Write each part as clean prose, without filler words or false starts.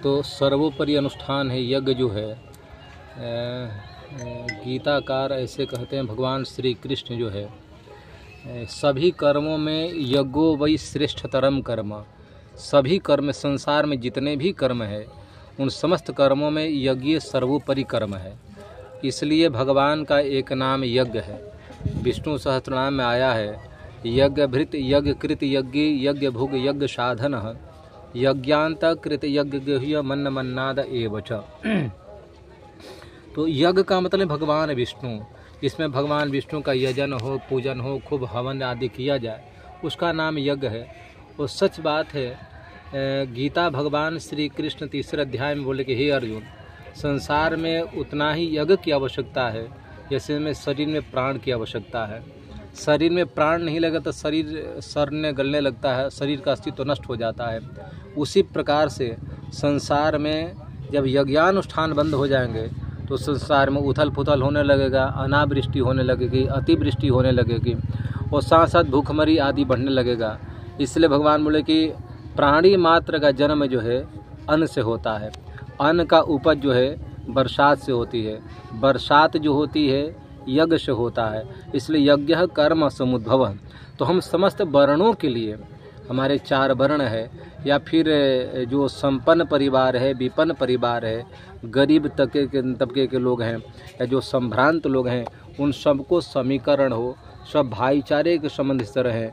तो सर्वोपरि अनुष्ठान है यज्ञ जो है। गीताकार ऐसे कहते हैं, भगवान श्री कृष्ण जो है सभी कर्मों में यज्ञो वै श्रेष्ठतरम कर्म, सभी कर्म संसार में जितने भी कर्म है उन समस्त कर्मों में यज्ञ सर्वोपरि कर्म है। इसलिए भगवान का एक नाम यज्ञ है। विष्णु सहस्त्रनाम में आया है, यज्ञ भृत यज्ञ कृत यज्ञ यज्ञ भुग यज्ञ साधन यज्ञांत कृत यज्ञ गेह्य मन मन्नाद एवच। तो यज्ञ का मतलब भगवान विष्णु, इसमें भगवान विष्णु का यजन हो, पूजन हो, खूब हवन आदि किया जाए, उसका नाम यज्ञ है। और सच बात है, गीता भगवान श्री कृष्ण तीसरे अध्याय में बोले कि हे अर्जुन, संसार में उतना ही यज्ञ की आवश्यकता है जैसे में शरीर में प्राण की आवश्यकता है। शरीर में प्राण नहीं लगा तो शरीर सड़ने गलने लगता है, शरीर का अस्तित्व नष्ट हो जाता है। उसी प्रकार से संसार में जब यज्ञानुष्ठान बंद हो जाएंगे तो संसार में उथल पुथल होने लगेगा, अनावृष्टि होने लगेगी, अतिवृष्टि होने लगेगी और साथ साथ भूखमरी आदि बढ़ने लगेगा। इसलिए भगवान बोले कि प्राणी मात्र का जन्म जो है अन्न से होता है, अन्न का उपज जो है बरसात से होती है, बरसात जो होती है यज्ञ से होता है। इसलिए यज्ञ कर्म समुद्भव। तो हम समस्त वर्णों के लिए, हमारे 4 वर्ण है या फिर जो संपन्न परिवार है, विपन्न परिवार है, गरीब तबके के लोग हैं या जो संभ्रांत लोग हैं, उन सबको समीकरण हो, सब भाईचारे के संबंध से रहें,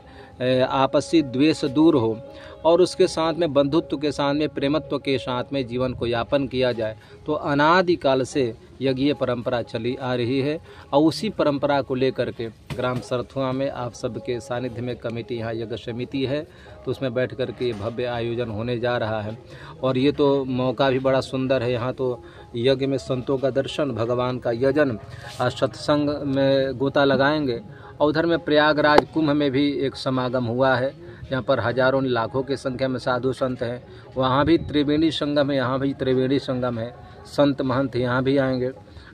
आपसी द्वेष दूर हो और उसके साथ में बंधुत्व के साथ में प्रेमत्व के साथ में जीवन को यापन किया जाए। तो अनादिकाल से यज्ञीय परंपरा चली आ रही है और उसी परंपरा को लेकर के ग्राम सरथुआ में आप सबके सानिध्य में कमेटी यहाँ यज्ञ समिति है, तो उसमें बैठ कर के भव्य आयोजन होने जा रहा है। और ये तो मौका भी बड़ा सुंदर है। यहाँ तो यज्ञ में संतों का दर्शन, भगवान का यजन, सत्संग में गोता लगाएंगे। और उधर में प्रयागराज कुंभ में भी एक समागम हुआ है जहाँ पर हजारों लाखों की संख्या में साधु संत हैं। वहाँ भी त्रिवेणी संगम है, यहाँ भी त्रिवेणी संगम है, संत महंत यहाँ भी आएंगे।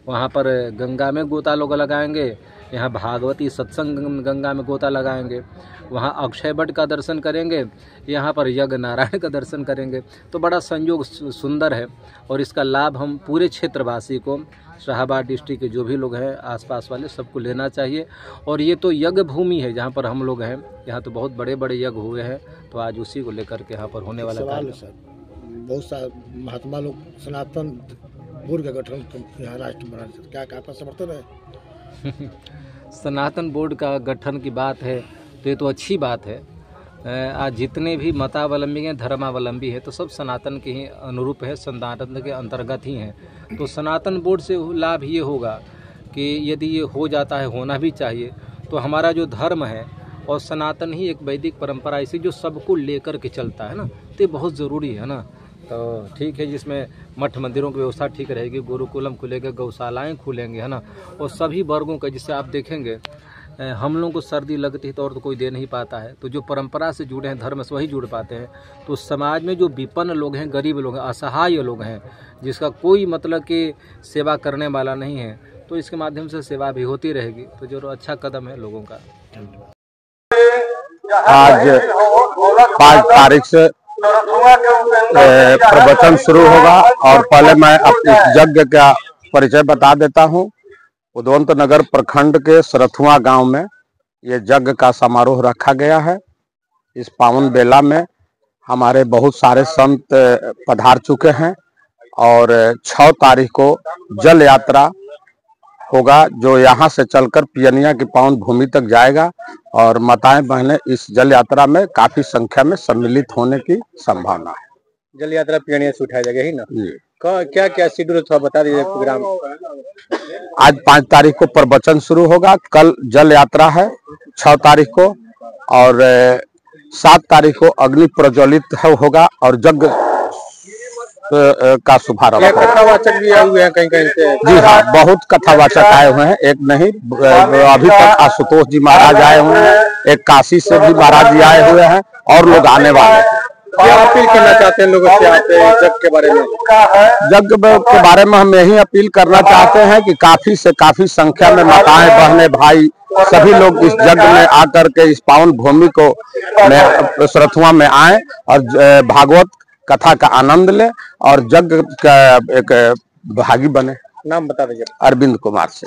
वहाँ पर गंगा में गोता लोग लगाएंगे, यहाँ भागवती सत्संग गंगा में गोता लगाएंगे, वहाँ अक्षय वट का दर्शन करेंगे, यहाँ पर यज्ञ नारायण का दर्शन करेंगे। तो बड़ा संयोग सुंदर है और इसका लाभ हम पूरे क्षेत्रवासी को, शाहाबाद डिस्ट्रिक्ट के जो भी लोग हैं आसपास वाले, सबको लेना चाहिए। और ये तो यज्ञ भूमि है जहाँ पर हम लोग हैं, यहाँ तो बहुत बड़े बड़े यज्ञ हुए हैं। तो आज उसी को लेकर के यहाँ पर होने वाला सवाल है सर, बहुत सारे महात्मा लोग सनातन बोर्ड का गठन यहाँ राष्ट्र बना, क्या आपका समर्थन है? सनातन बोर्ड का गठन की बात है तो ये तो अच्छी बात है। आज जितने भी मतावलंबी हैं, धर्मावलंबी हैं, तो सब सनातन के ही अनुरूप है, सनातन के अंतर्गत ही हैं। तो सनातन बोर्ड से लाभ ये होगा कि यदि ये हो जाता है, होना भी चाहिए, तो हमारा जो धर्म है और सनातन ही एक वैदिक परंपरा इसी जो सबको लेकर के चलता है ना, तो ये बहुत ज़रूरी है ना। तो ठीक है, जिसमें मठ मंदिरों की व्यवस्था ठीक रहेगी, गुरुकुलम खुलेगा, गौशालाएँ खुलेंगे, है ना। और सभी वर्गों का, जिससे आप देखेंगे हम लोगों को सर्दी लगती है तो और तो कोई दे नहीं पाता है, तो जो परंपरा से जुड़े हैं, धर्म से वही जुड़ पाते हैं। तो समाज में जो विपन्न लोग हैं, गरीब लोग हैं, असहाय लोग हैं, जिसका कोई मतलब कि सेवा करने वाला नहीं है, तो इसके माध्यम से सेवा भी होती रहेगी। तो जो अच्छा कदम है लोगों का। आज 5 तारीख से प्रवचन शुरू होगा और पहले मैं अपने यज्ञ का परिचय बता देता हूँ। उदवंत नगर प्रखंड के सरथुआ गांव में ये यज्ञ का समारोह रखा गया है। इस पावन बेला में हमारे बहुत सारे संत पधार चुके हैं और 6 तारीख को जल यात्रा होगा, जो यहाँ से चलकर पियनिया की पावन भूमि तक जाएगा और माताएं बहनें इस जल यात्रा में काफी संख्या में सम्मिलित होने की संभावना है। जल यात्रा पियनिया से उठाया जाएगा ही ना? क्या क्या शेड्यूल थोड़ा बता दीजिए प्रोग्राम। आज 5 तारीख को प्रवचन शुरू होगा, कल जल यात्रा है 6 तारीख को और 7 तारीख को अग्नि प्रज्वलित होगा और यज्ञ का शुभारंभ। कथावाचक भी आए हुए हैं कहीं कहीं से? जी हाँ, बहुत कथावाचक आए हुए हैं, एक नहीं, अभी तक आशुतोष जी महाराज आए हुए हैं, एक काशी से भी महाराज जी आए हुए हैं और लोग आने वाले हैं। क्या अपील करना चाहते हैं लोगों से आप यज्ञ के बारे में? यज्ञ के बारे में हम यही अपील करना चाहते हैं कि काफी से काफी संख्या में माताएं बहनें भाई सभी लोग इस यज्ञ में आकर के इस पावन भूमि को सरथुआ में आए और भागवत कथा का आनंद ले और यज्ञ का एक भागी बने। नाम बता दीजिए। अरविंद कुमार से।